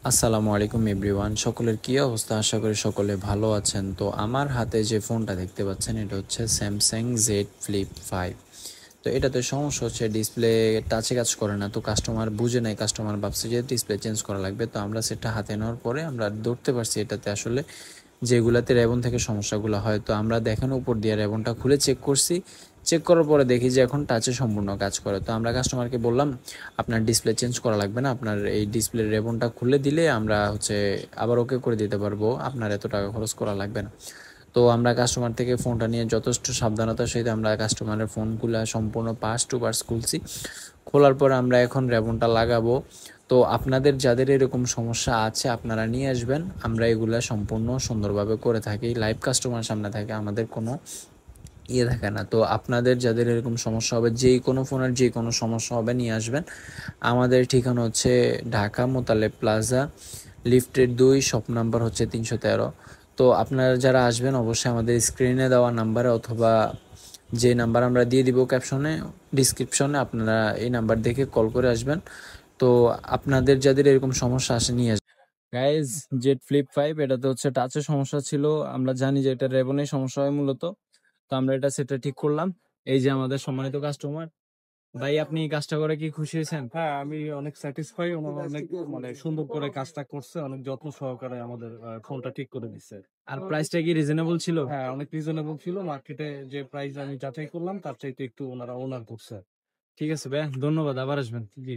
আসসালামু আলাইকুম এভরিওয়ান, সকলের কি অবস্থা? আশা করি সকলে ভালো আছেন। তো আমার হাতে যে ফোনটা দেখতে পাচ্ছেন এটা হচ্ছে স্যামসাং জেড ফ্লিপ 5। তো এটাতে সমস্যা হচ্ছে ডিসপ্লে টাচে কাজ করে না। তো কাস্টমার বুঝে নাই, কাস্টমার ভাবছে যে ডিসপ্লে চেঞ্জ করা লাগবে। তো আমরা সেটা হাতে নেওয়ার পরে আমরা ধরতে পারছি এটাতে আসলে যেগুলাতে রেবন থেকে সমস্যাগুলো হয়। তো আমরা দেখেন উপর দিয়ে রেবনটা খুলে চেক করছি, চেক করার পরে দেখি যে এখন টাচে সম্পূর্ণ কাজ করে। তো আমরা কাস্টমারকে বললাম আপনার ডিসপ্লে চেঞ্জ করা লাগবে না, আপনার এই ডিসপ্লে রেবনটা খুলে দিলে আমরা আবার ওকে করে দিতে পারবো, আপনার এত টাকা খরচ করা লাগবে না। তো আমরা কাস্টমার থেকে ফোনটা নিয়ে যথেষ্ট সাবধানতার সহিত আমরা কাস্টমারের ফোনগুলো সম্পূর্ণ পার্টস টু পার্টস খুলছি। খোলার পর আমরা এখন রেবনটা লাগাবো। তো আপনাদের যাদের এরকম সমস্যা আছে আপনারা নিয়ে আসবেন, আমরা এগুলা সম্পূর্ণ সুন্দরভাবে করে থাকি। লাইভ কাস্টমার সামনে থাকে, আমাদের কোনো থাকে না। তো আপনাদের যাদের এরকম সমস্যা হবে, যেই কোনো ফোনের যে কোনো সমস্যা হবে নিয়ে আসবেন। আমাদের ঠিকানা হচ্ছে ঢাকা মোতালেব প্লাজা, লিফটের 2, শপ নাম্বার হচ্ছে 313। তো আপনারা যারা আসবেন অবশ্যই আমাদের স্ক্রিনে দেওয়া নাম্বারে অথবা যে নাম্বার আমরা দিয়ে দিব ক্যাপশনে ডিসক্রিপশনে, আপনারা এই নাম্বার দেখে কল করে আসবেন। তো আপনাদের যাদের এরকম সমস্যা আসে নিয়ে আসবেন। গাইজ, জেড ফ্লিপ 5 এটাতে হচ্ছে টাচের সমস্যা ছিল। আমরা জানি যে এটা রেবনের সমস্যা হয় মূলত। তো আমরা সেটা ঠিক করলাম। এই যে আমাদের সম্মানিত কাস্টমার ভাই, আপনি কাজটা করে কি খুশি হয়েছেন? হ্যাঁ, আমি অনেক স্যাটিসফাই। ওনারা অনেক সুন্দর করে কাজটা করছে, অনেক যত্ন সহকারে আমাদের ফোনটা ঠিক করে দিচ্ছে। আর প্রাইসটা কি রিজনেবল ছিল? হ্যাঁ, অনেক রিজনেবল ছিল। মার্কেটে যে প্রাইস আমি যাচাই করলাম তার চাইতে একটু ওনারা করছে। ঠিক আছে ভাই, ধন্যবাদ, আবার আসবেন। জি।